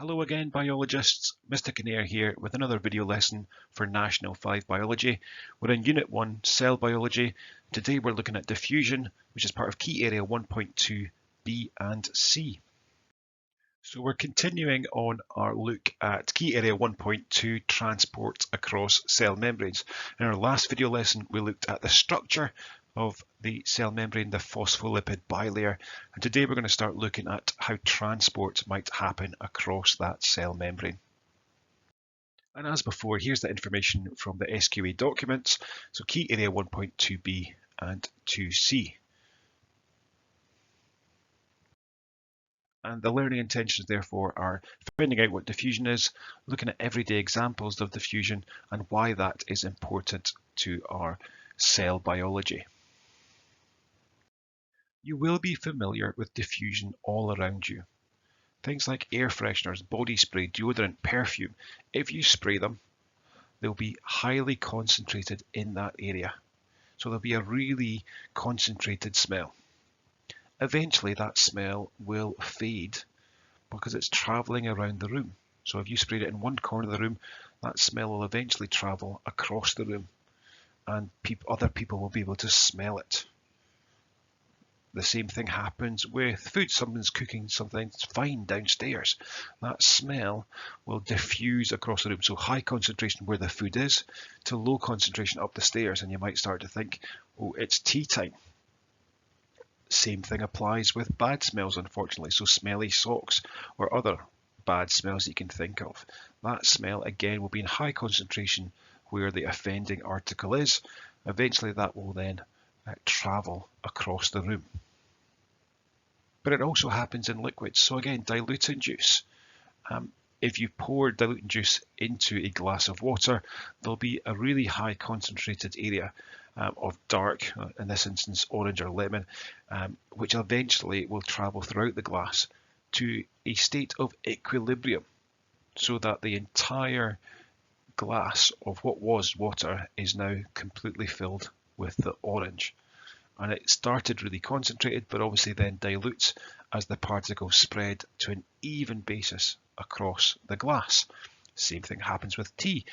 Hello again, biologists. Mr. Kinnear here with another video lesson for National 5 Biology. We're in Unit 1, Cell Biology. Today we're looking at diffusion, which is part of Key Area 1.2b and c. So we're continuing on our look at Key Area 1.2, transport across cell membranes. In our last video lesson, we looked at the structure of the cell membrane, the phospholipid bilayer, and today we're going to start looking at how transport might happen across that cell membrane. And as before, here's the information from the SQA documents, so Key Area 1.2b and 2c. And the learning intentions, therefore, are finding out what diffusion is, looking at everyday examples of diffusion, and why that is important to our cell biology. You will be familiar with diffusion all around you. Things like air fresheners, body spray, deodorant, perfume. If you spray them, they'll be highly concentrated in that area. So there'll be a really concentrated smell. Eventually that smell will fade because it's traveling around the room. So if you sprayed it in one corner of the room, that smell will eventually travel across the room and other people will be able to smell it. The same thing happens with food. Someone's cooking something fine downstairs. That smell will diffuse across the room. So high concentration where the food is to low concentration up the stairs, and you might start to think, oh, it's tea time. Same thing applies with bad smells, unfortunately. So smelly socks or other bad smells that you can think of. That smell, again, will be in high concentration where the offending article is. Eventually that will then travel across the room. But it also happens in liquids. So again, diluting juice. If you pour diluting juice into a glass of water, there'll be a really high concentrated area of dark, in this instance orange or lemon, which eventually will travel throughout the glass to a state of equilibrium, so that the entire glass of what was water is now completely filled with the orange. And it started really concentrated, but obviously then dilutes as the particles spread to an even basis across the glass. Same thing happens with tea.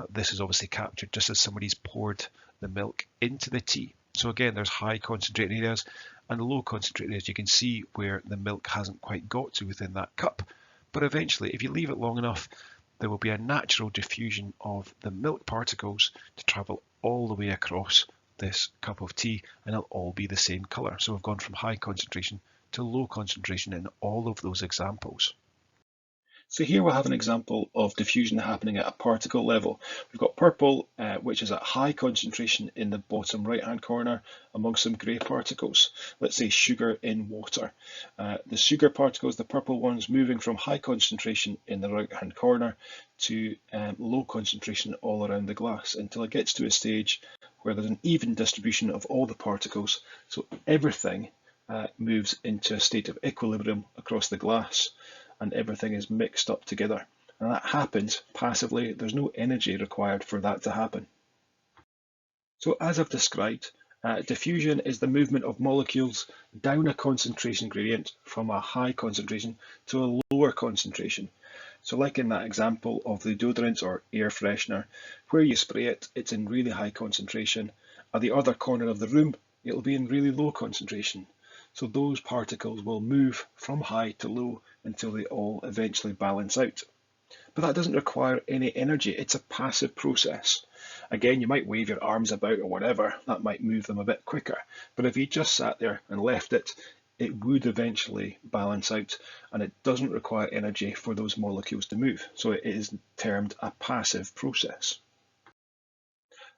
This is obviously captured just as somebody's poured the milk into the tea. So again, there's high concentrated areas and low concentrated areas. You can see where the milk hasn't quite got to within that cup. But eventually, if you leave it long enough, there will be a natural diffusion of the milk particles to travel all the way across this cup of tea, and it'll all be the same color. So we've gone from high concentration to low concentration in all of those examples. So here we'll have an example of diffusion happening at a particle level. We've got purple, which is at high concentration in the bottom right hand corner among some grey particles. Let's say sugar in water. The sugar particles, the purple ones, moving from high concentration in the right hand corner to low concentration all around the glass until it gets to a stage where there's an even distribution of all the particles. So everything moves into a state of equilibrium across the glass, and everything is mixed up together. And that happens passively. There's no energy required for that to happen. So as I've described, diffusion is the movement of molecules down a concentration gradient from a high concentration to a lower concentration. So like in that example of the deodorant or air freshener, where you spray it, it's in really high concentration. At the other corner of the room, it'll be in really low concentration. So those particles will move from high to low until they all eventually balance out. But that doesn't require any energy. It's a passive process. Again, you might wave your arms about or whatever. That might move them a bit quicker. But if you just sat there and left it, it would eventually balance out, and it doesn't require energy for those molecules to move. So it is termed a passive process.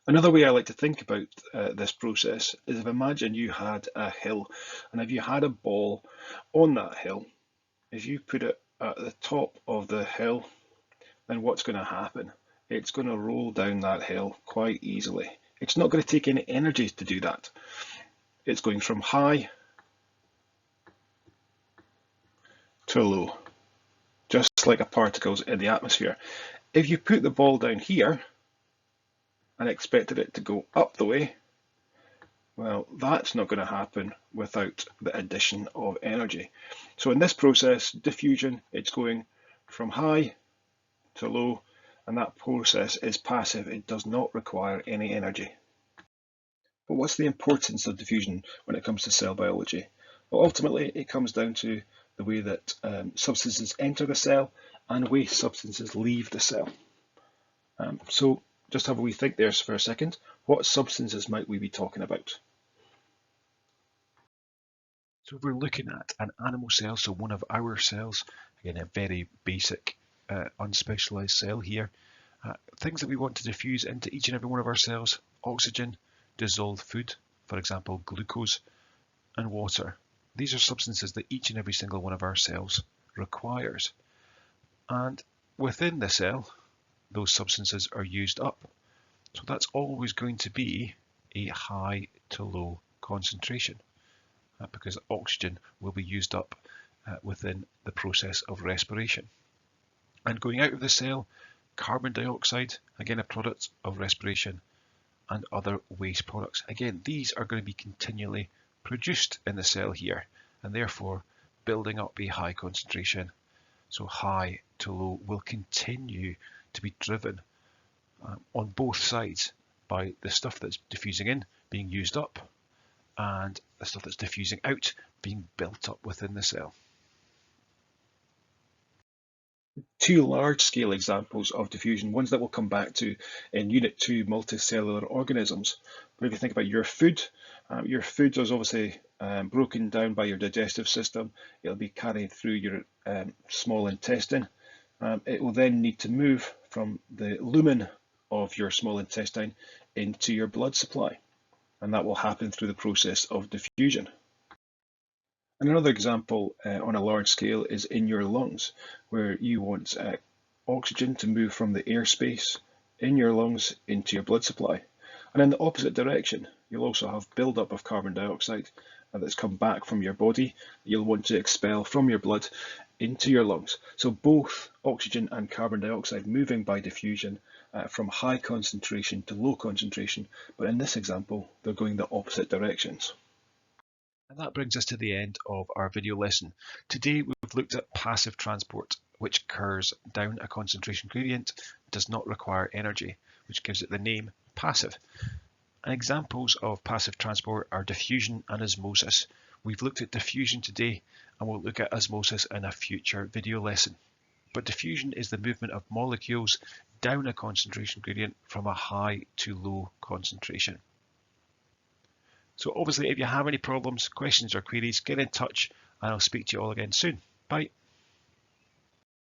Another way I like to think about this process is, if imagine you had a hill, and if you had a ball on that hill, if you put it at the top of the hill, then what's going to happen? It's going to roll down that hill quite easily. It's not going to take any energy to do that. It's going from high to low, just like a particles in the atmosphere. If you put the ball down here and expected it to go up the way, well, that's not going to happen without the addition of energy. So in this process, diffusion, it's going from high to low, and that process is passive. It does not require any energy. But what's the importance of diffusion when it comes to cell biology? Well, ultimately, it comes down to the way that substances enter the cell and waste substances leave the cell. So just have a wee think there for a second. What substances might we be talking about? So if we're looking at an animal cell, so one of our cells, again, a very basic, unspecialized cell here, things that we want to diffuse into each and every one of our cells: oxygen, dissolved food, for example, glucose, and water. These are substances that each and every single one of our cells requires. And within the cell, those substances are used up. So that's always going to be a high to low concentration, because oxygen will be used up within the process of respiration. And going out of the cell, carbon dioxide, again a product of respiration, and other waste products. Again, these are going to be continually produced in the cell here, and therefore building up a high concentration. So high to low will continue to be driven on both sides by the stuff that's diffusing in being used up and the stuff that's diffusing out being built up within the cell. Two large-scale examples of diffusion, ones that we'll come back to in Unit 2, multicellular organisms. But if you think about your food is obviously broken down by your digestive system. It'll be carried through your small intestine. It will then need to move from the lumen of your small intestine into your blood supply, and that will happen through the process of diffusion. And another example on a large scale is in your lungs, where you want oxygen to move from the airspace in your lungs into your blood supply. And in the opposite direction, you'll also have buildup of carbon dioxide that's come back from your body that you'll want to expel from your blood into your lungs. So both oxygen and carbon dioxide moving by diffusion from high concentration to low concentration, but in this example, they're going the opposite directions. And that brings us to the end of our video lesson. Today we've looked at passive transport, which occurs down a concentration gradient, does not require energy, which gives it the name passive. And examples of passive transport are diffusion and osmosis. We've looked at diffusion today, and we'll look at osmosis in a future video lesson. But diffusion is the movement of molecules down a concentration gradient from a high to low concentration. So obviously, if you have any problems, questions or queries, get in touch and I'll speak to you all again soon. Bye.